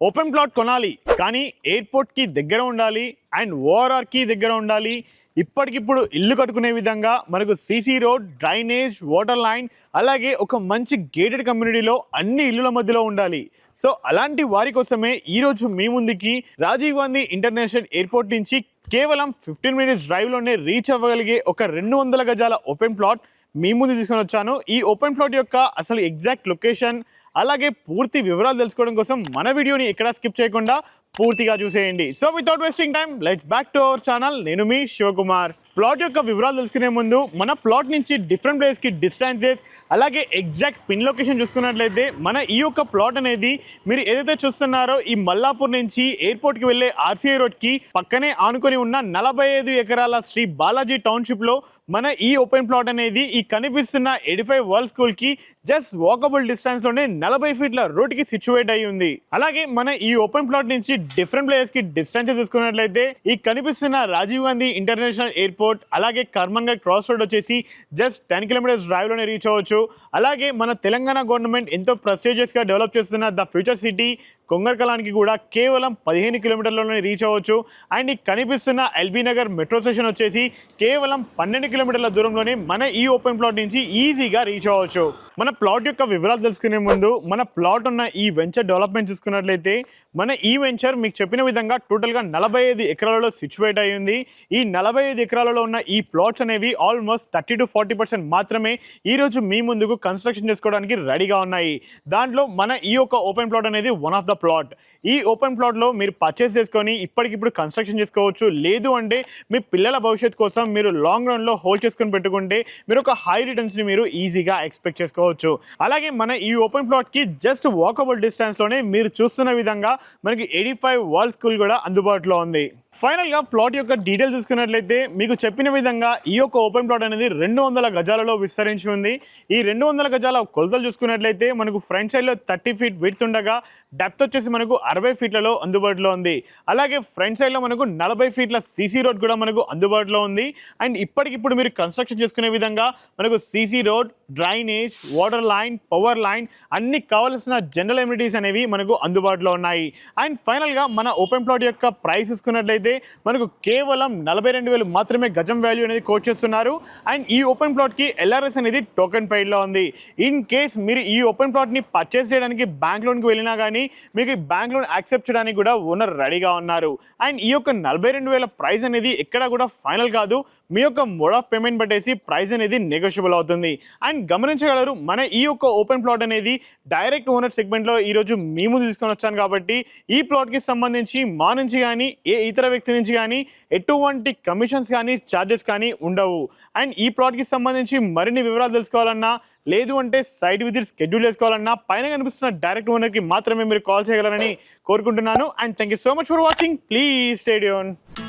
Open plot కొనాలి కానీ ఎయిర్పోర్ట్కి దగ్గర ఉండాలి అండ్ ఓఆర్ఆర్కి దగ్గర ఉండాలి. ఇప్పటికిప్పుడు ఇల్లు కట్టుకునే విధంగా మనకు CC road, drainage, water line, అలాగే ఒక మంచి గేటెడ్ కమ్యూనిటీలో అన్ని ఇల్లుల మధ్యలో ఉండాలి. సో అలాంటి వారి కోసమే ఈరోజు మీ ముందుకి రాజీవ్ గాంధీ ఇంటర్నేషనల్ ఎయిర్పోర్ట్ నుంచి కేవలం 15 మినిట్స్ డ్రైవ్లోనే రీచ్ అవ్వగలిగే ఒక 200 గజాల ఓపెన్ ప్లాట్ మీ ముందు తీసుకొని వచ్చాను. ఈ ఓపెన్ ప్లాట్ యొక్క అసలు ఎగ్జాక్ట్ లొకేషన్ అలాగే పూర్తి వివరాలు తెలుసుకోవడం కోసం మన వీడియోని ఎక్కడా స్కిప్ చేయకుండా పూర్తిగా చూసేయండి. So without wasting time let's back to our channel. నేను మీ శివకుమార్. ప్లాట్ యొక్క వివరాలు తెలుసుకునే ముందు మన ప్లాట్ నుంచి డిఫరెంట్ ప్లేస్కి డిస్టెన్సెస్ అలాగే ఎగ్జాక్ట్ పిన్ లొకేషన్ చూసుకున్నట్లయితే మన ఈ యొక్క ప్లాట్ అనేది మీరు ఏదైతే చూస్తున్నారో ఈ మల్లాపూర్ నుంచి ఎయిర్పోర్ట్కి వెళ్ళే ఆర్సీఐ రోడ్కి పక్కనే ఆనుకొని ఉన్న 45 ఎకరాల శ్రీ బాలాజీ టౌన్షిప్లో మన ఈ ఓపెన్ ప్లాట్ అనేది ఈ కనిపిస్తున్న 85 వరల్డ్ స్కూల్కి జస్ట్ వాకబుల్ డిస్టెన్స్లోనే 40 ఫీట్ల రోడ్కి సిచ్యువేట్ అయి ఉంది. అలాగే మన ఈ ఓపెన్ ప్లాట్ నుంచి డిఫరెంట్ ప్లేసెస్కి డిస్టెన్సెస్ చూసుకున్నట్లయితే ఈ కనిపిస్తున్న రాజీవ్ గాంధీ ఇంటర్నేషనల్ ఎయిర్పోర్ట్ అలాగే కర్మన్ఘట్ క్రాస్ రోడ్ వచ్చేసి జస్ట్ 10 కిలోమీటర్స్ డ్రైవ్లోనే రీచ్ అవ్వచ్చు. అలాగే మన తెలంగాణ గవర్నమెంట్ ఎంతో ప్రెస్టీజియస్గా డెవలప్ చేస్తున్న ద ఫ్యూచర్ సిటీ కొంగర్కలానికి కూడా కేవలం 15 కిలోమీటర్లోనే రీచ్ అవ్వచ్చు. అండ్ ఈ కనిపిస్తున్న ఎల్బీ నగర్ మెట్రో స్టేషన్ వచ్చేసి కేవలం 12 కిలోమీటర్ల దూరంలోనే మన ఈ ఓపెన్ ప్లాట్ నుంచి ఈజీగా రీచ్ అవ్వచ్చు. మన ప్లాట్ యొక్క వివరాలు తెలుసుకునే ముందు మన ప్లాట్ ఉన్న ఈ వెంచర్ డెవలప్మెంట్ చూసుకున్నట్లయితే మన ఈ వెంచర్ మీకు చెప్పిన విధంగా టోటల్గా 45 ఎకరాలలో సిచ్యువేట్ అయి ఉంది. ఈ 45 ఎకరాలలో ఉన్న ఈ ప్లాట్స్ అనేవి ఆల్మోస్ట్ 30 to 40% మాత్రమే ఈరోజు మీ ముందుకు కన్స్ట్రక్షన్ చేసుకోవడానికి రెడీగా ఉన్నాయి. దాంట్లో మన ఈ యొక్క ఓపెన్ ప్లాట్ అనేది వన్ ఆఫ్ ద ప్లాట్. ఈ ఓపెన్ ప్లాట్లో మీరు పర్చేస్ చేసుకొని ఇప్పటికిప్పుడు కన్స్ట్రక్షన్ చేసుకోవచ్చు. లేదు అంటే మీ పిల్లల భవిష్యత్తు కోసం మీరు లాంగ్ రన్లో హోల్డ్ చేసుకొని పెట్టుకుంటే మీరు ఒక హై రిటర్న్స్ని మీరు ఈజీగా ఎక్స్పెక్ట్ చేసుకోవచ్చు. అలాగే మన ఈ ఓపెన్ ప్లాట్కి జస్ట్ వాకబుల్ డిస్టెన్స్లోనే మీరు చూస్తున్న విధంగా మనకి 85 వరల్డ్ స్కూల్ కూడా అందుబాటులో ఉంది. ఫైనల్గా ప్లాట్ యొక్క డీటెయిల్స్ చూసుకున్నట్లయితే మీకు చెప్పిన విధంగా ఈ యొక్క ఓపెన్ ప్లాట్ అనేది 200 గజాలలో విస్తరించి ఉంది. ఈ 200 గజాల కొలతలు చూసుకున్నట్లయితే మనకు ఫ్రంట్ సైడ్లో 30 ఫీట్ విడ్త్ ఉండగా డెప్త్ వచ్చేసి మనకు 60 ఫీట్లలో అందుబాటులో ఉంది. అలాగే ఫ్రంట్ సైడ్లో మనకు 40 ఫీట్ల సీసీ రోడ్ కూడా మనకు అందుబాటులో ఉంది. అండ్ ఇప్పటికిప్పుడు మీరు కన్స్ట్రక్షన్ చేసుకునే విధంగా మనకు CC road, drainage, water line, power line అన్ని కావాల్సిన జనరల్ ఎమ్యూనిటీస్ అనేవి మనకు అందుబాటులో ఉన్నాయి. అండ్ ఫైనల్గా మన ఓపెన్ ప్లాట్ యొక్క ప్రైస్ చూసుకున్నట్లయితే మనకు కేవలం 42,000 మాత్రమే గజం వాల్యూ అనేది కోట్ చేస్తున్నారు. అండ్ ఈ ఓపెన్ ప్లాట్కి ఎల్ఆర్ఎస్ అనేది టోకెన్ పెయిడ్లో ఉంది. ఇన్ కేస్ మీరు ఈ ఓపెన్ ప్లాట్ని పర్చేస్ చేయడానికి బ్యాంక్ లోన్కి వెళ్ళినా కానీ మీకు బ్యాంక్ లోన్ యాక్సెప్ట్ చేయడానికి కూడా ఓనర్ రెడీగా ఉన్నారు. అండ్ ఈ యొక్క 42,000 ప్రైస్ అనేది ఎక్కడ కూడా ఫైనల్ కాదు. మీ యొక్క మోడ్ ఆఫ్ పేమెంట్ బట్టేసి ప్రైస్ అనేది నెగోషియబుల్ అవుతుంది. అండ్ గమనించగలరు మన ఈ యొక్క ఓపెన్ ప్లాట్ అనేది డైరెక్ట్ ఓనర్ సెగ్మెంట్లో ఈరోజు మీ ముందు తీసుకొని వచ్చాను కాబట్టి ఈ ప్లాట్కి సంబంధించి మా నుంచి కానీ ఏ ఇతర వ్యక్తి నుంచి కానీ ఎటువంటి కమిషన్స్ కానీ ఛార్జెస్ కానీ ఉండవు. అండ్ ఈ ప్లాట్కి సంబంధించి మరిన్ని వివరాలు తెలుసుకోవాలన్నా లేదు అంటే సైట్ విజిట్ షెడ్యూల్ చేసుకోవాలన్నా పైన కనిపిస్తున్న డైరెక్ట్ ఓనర్కి మాత్రమే మీరు కాల్ చేయగలరని కోరుకుంటున్నాను. And thank you so much for watching. Please stay tuned.